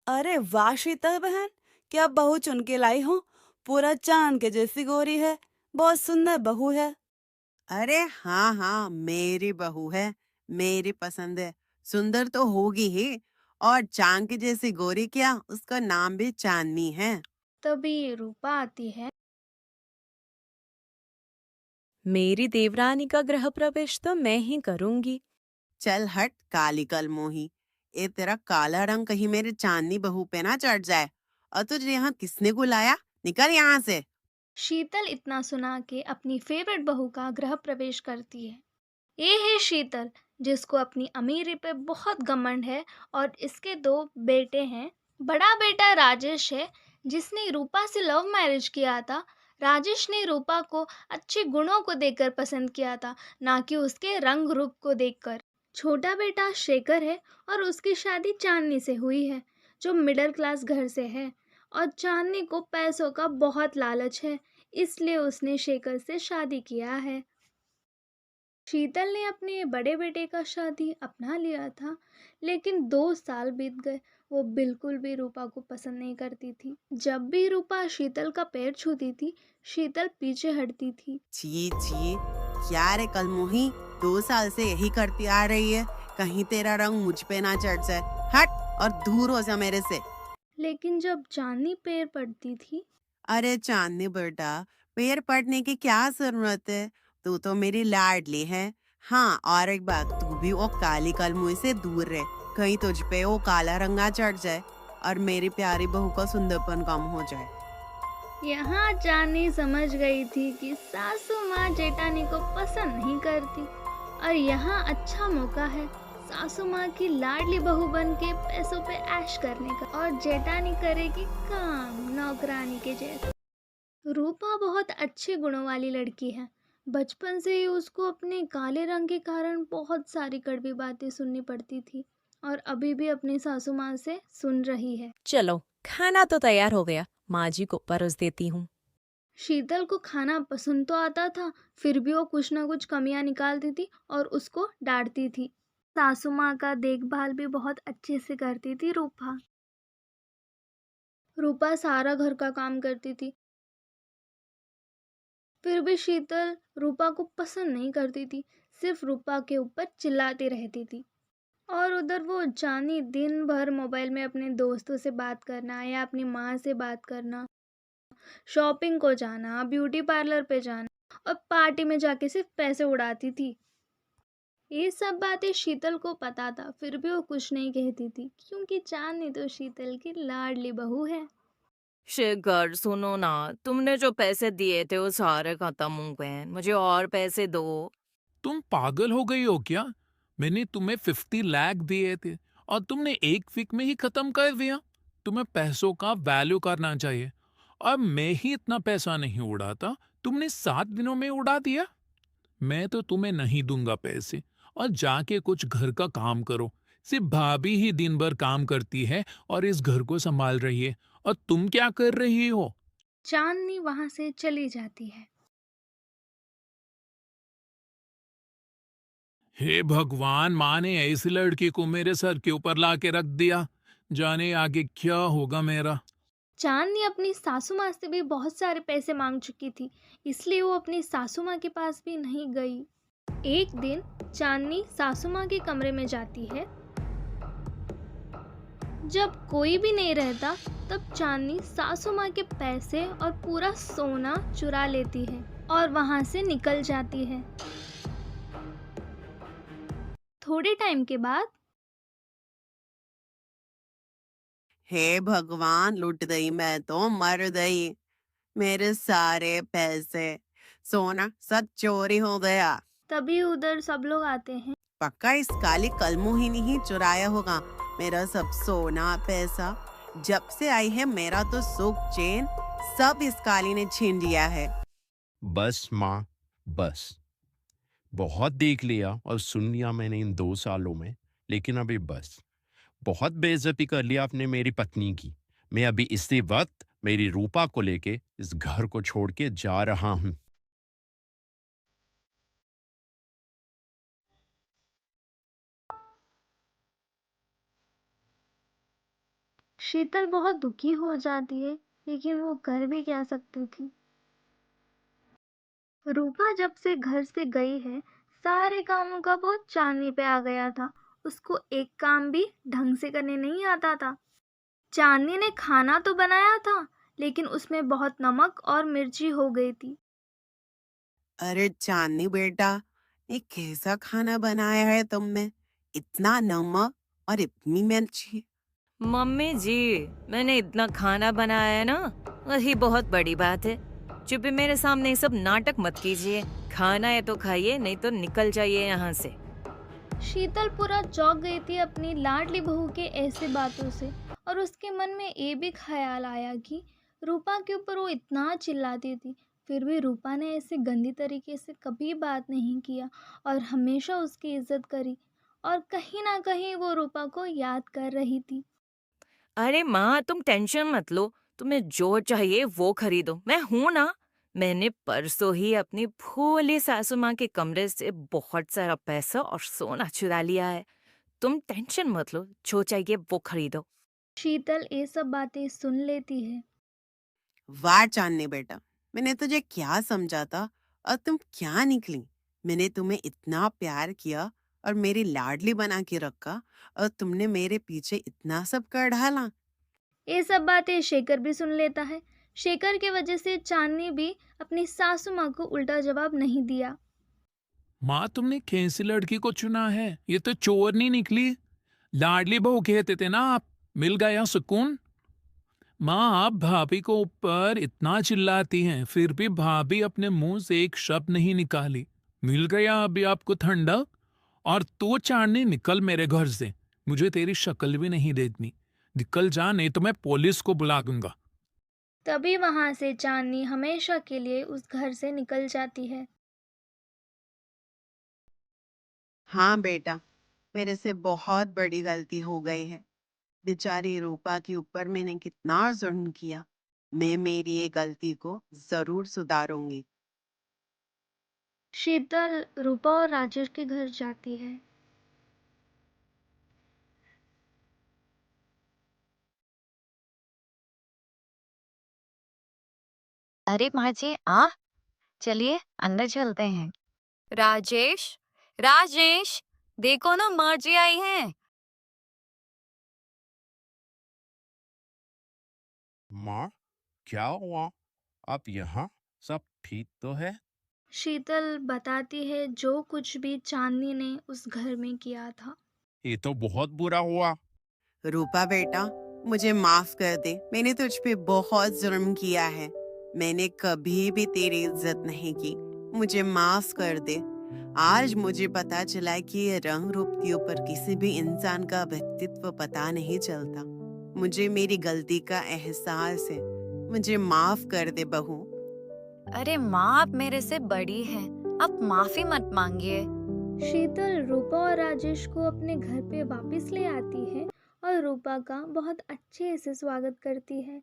अरे वाह शीतल बहन, क्या बहू चुन के लाई हो। पूरा चांद के जैसी गोरी है। बहुत सुंदर बहू है। अरे हाँ हाँ, मेरी बहू है। मेरी पसंद है। सुंदर तो होगी ही। और चांद की जैसी गोरी क्या, उसका नाम भी चांदनी है। तभी रूपा आती है। मेरी देवरानी का गृह प्रवेश तो मैं ही करूंगी। चल हट काली कल मोही। ये तेरा काला रंग कहीं मेरे चांदनी बहू पे ना चढ़ जाए। और तुझे यहाँ किसने बुलाया? निकल यहाँ से। शीतल इतना सुना के अपनी फेवरेट बहू का गृह प्रवेश करती है। ये है शीतल, जिसको अपनी अमीरी पे बहुत घमंड है और इसके दो बेटे हैं। बड़ा बेटा राजेश है, जिसने रूपा से लव मैरिज किया था। राजेश ने रूपा को अच्छे गुणों को देखकर पसंद किया था, ना कि उसके रंग रूप को देखकर। छोटा बेटा शेखर है और उसकी शादी चांदनी से हुई है, जो मिडिल क्लास घर से है। और चांदनी को पैसों का बहुत लालच है, इसलिए उसने शेखर से शादी किया है। शीतल ने अपने बड़े बेटे का शादी अपना लिया था, लेकिन 2 साल बीत गए। वो बिल्कुल भी रूपा को पसंद नहीं करती थी। जब भी रूपा शीतल का पैर छूती थी, शीतल पीछे हटती थी। छी छी, क्या रे कल मोही, 2 साल से यही करती आ रही है। कहीं तेरा रंग मुझ पे ना चढ़ जाए। हट और दूर हो जा मेरे से। लेकिन जब चांदनी पैर पड़ती थी। अरे चांदनी बेटा, पैर पड़ने की क्या जरूरत है? तू तो मेरी लाडली है। हाँ, और एक बात, तू भी वो काली कल मुंह से दूर रहे। कहीं तुझ पे वो काला रंगा चढ़ जाए और मेरी प्यारी बहू का सुंदरपन कम हो जाए। यहाँ चांदनी समझ गई थी कि सासू माँ जेठानी को पसंद नहीं करती, और यहाँ अच्छा मौका है सासू माँ की लाडली बहू बन के पैसों पे ऐश करने का, और जेठानी करेगी काम नौकरानी के जैसे। रूपा बहुत अच्छे गुणों वाली लड़की है। बचपन से ही उसको अपने काले रंग के कारण बहुत सारी कड़वी बातें सुननी पड़ती थी, और अभी भी अपनी सासू माँ से सुन रही है। चलो, खाना तो तैयार हो गया, माँ जी को परोस देती हूँ। शीतल को खाना पसंद तो आता था, फिर भी वो कुछ ना कुछ कमियां निकालती थी और उसको डांटती थी। सासू माँ का देखभाल भी बहुत अच्छे से करती थी रूपा। रूपा सारा घर का काम करती थी, फिर भी शीतल रूपा को पसंद नहीं करती थी, सिर्फ रूपा के ऊपर चिल्लाती रहती थी। और उधर वो जानी दिन भर मोबाइल में अपने दोस्तों से बात करना या अपनी माँ से बात करना, शॉपिंग को जाना, ब्यूटी पार्लर पे जाना और पार्टी में जाके सिर्फ पैसे उड़ाती थी। ये सब बातें शीतल को पता था, फिर भी वो कुछ नहीं कहती थी, क्योंकि चांदनी तो शीतल की लाडली बहू है। शेखर, सुनो ना, तुमने जो पैसे दिए थे वो सारे खत्म हो गए हैं। मुझे और पैसे दो। तुम पागल हो गई हो क्या? मैंने तुम्हें 50 लाख दिए थे और तुमने एक वीक में ही खत्म कर दिया। तुम्हें पैसों का वैल्यू करना चाहिए। और मैं ही इतना पैसा नहीं उड़ाता, तुमने 7 दिनों में उड़ा दिया। मैं तो तुम्हें नहीं दूंगा पैसे। और जाके कुछ घर का काम करो। सिर्फ भाभी ही दिन भर काम करती है और इस घर को संभाल रही है। और तुम क्या कर रही हो? चांदनी वहां से चली जाती है। हे भगवान, माँ ने ऐसी लड़की को मेरे सर के ऊपर ला के रख दिया। जाने आगे क्या होगा मेरा। चांदनी अपनी सासू माँ से भी बहुत सारे पैसे मांग चुकी थी, इसलिए वो अपनी सासू माँ के पास भी नहीं गई। एक दिन चांदनी सासू माँ के कमरे में जाती है। जब कोई भी नहीं रहता, तब चांदनी सासू माँ के पैसे और पूरा सोना चुरा लेती है और वहां से निकल जाती है। थोड़े टाइम के बाद हे भगवान, लुट गई मैं तो, मर गई। मेरे सारे पैसे, सोना सब चोरी हो गया। तभी उधर सब लोग आते हैं। पक्का इस काली कलमुही ने ही चुराया होगा मेरा सब सोना पैसा। जब से आई है मेरा तो सुख चैन सब इस काली ने छीन लिया है। बस माँ, बस। बहुत देख लिया और सुन लिया मैंने इन 2 सालों में। लेकिन अभी बस। बहुत बेइज्जती कर लिया आपने मेरी पत्नी की। मैं अभी इसी वक्त मेरी रूपा को लेके इस घर को छोड़ के जा रहा हूँ। शीतल बहुत दुखी हो जाती है, लेकिन वो कर भी क्या सकती थी। रूपा जब से घर से गई है, सारे कामों का बोझ चांदनी पे आ गया था। उसको एक काम भी ढंग से करने नहीं आता था। चांदनी ने खाना तो बनाया था, लेकिन उसमें बहुत नमक और मिर्ची हो गई थी। अरे चांदनी बेटा, ये कैसा खाना बनाया है तुमने? इतना नमक और इतनी मिर्ची। मम्मी जी, मैंने इतना खाना बनाया है ना, वही बहुत बड़ी बात है। चुप्पी मेरे सामने ये सब नाटक मत कीजिए। खाना है तो खाइए, नहीं तो निकल जाइए यहाँ से। शीतल पूरा चौंक गई थी अपनी लाडली बहू के ऐसे बातों से, और उसके मन में ये भी ख्याल आया कि रूपा के ऊपर वो इतना चिल्लाती थी, फिर भी रूपा ने ऐसे गंदी तरीके से कभी बात नहीं किया और हमेशा उसकी इज्जत करी, और कहीं ना कहीं वो रूपा को याद कर रही थी। अरे माँ, तुम टेंशन मत लो। तुम्हें जो चाहिए वो खरीदो, मैं हूं ना। मैंने परसों ही अपनी भोली सासू माँ के कमरे से बहुत सारा पैसा और सोना चुरा लिया है। तुम टेंशन मत लो, जो चाहिए वो खरीदो। शीतल ये सब बातें सुन लेती है। वाह चांदनी बेटा, मैंने तुझे क्या समझा था और तुम क्या निकली। मैंने तुम्हें इतना प्यार किया और मेरी लाडली बना के रखा, और तुमने मेरे पीछे इतना सब कर डाला। ये सब बातें शेखर भी सुन लेता है। शेखर की वजह से चांदनी भी अपनी सासू माँ को उल्टा जवाब नहीं दिया। माँ, तुमने कैसी लड़की को चुना है? ये तो चोर नहीं निकली। लाडली बहू कहते थे ना आप। मिल गया सुकून। माँ, आप भाभी को ऊपर इतना चिल्लाती हैं, फिर भी भाभी अपने मुंह से एक शब्द नहीं निकाली। मिल गया अभी आपको ठंडक। और तू चांदनी, निकल मेरे घर से। मुझे तेरी शक्ल भी नहीं देखनी। निकल जा, नहीं तो मैं पुलिस को बुला दूंगा। तभी वहां से चांदनी हमेशा के लिए उस घर से निकल जाती है। हाँ बेटा, मेरे से बहुत बड़ी गलती हो गई है। बेचारी रूपा के ऊपर मैंने कितना जुल्म किया। मैं मेरी ये गलती को जरूर सुधारूंगी। शीतल रूपा और राजेश के घर जाती है। अरे माँ जी, आ चलिए अंदर चलते हैं। राजेश, राजेश, देखो ना माँ जी आई हैं। माँ, क्या हुआ? आप यहाँ? सब ठीक तो है? शीतल बताती है जो कुछ भी चांदनी ने उस घर में किया था। ये तो बहुत बुरा हुआ। रूपा बेटा, मुझे माफ कर दे। मैंने तुझ पे बहुत जुल्म किया है। मैंने कभी भी तेरी इज्जत नहीं की। मुझे माफ कर दे। आज मुझे पता चला कि ये रंग रूप के ऊपर किसी भी इंसान का व्यक्तित्व पता नहीं चलता। मुझे मेरी गलती का एहसास है। मुझे माफ कर दे बहू। अरे माँ, आप मेरे से बड़ी हैं, आप माफी मत मांगिए। शीतल रूपा और राजेश को अपने घर पे वापस ले आती है और रूपा का बहुत अच्छे से स्वागत करती है।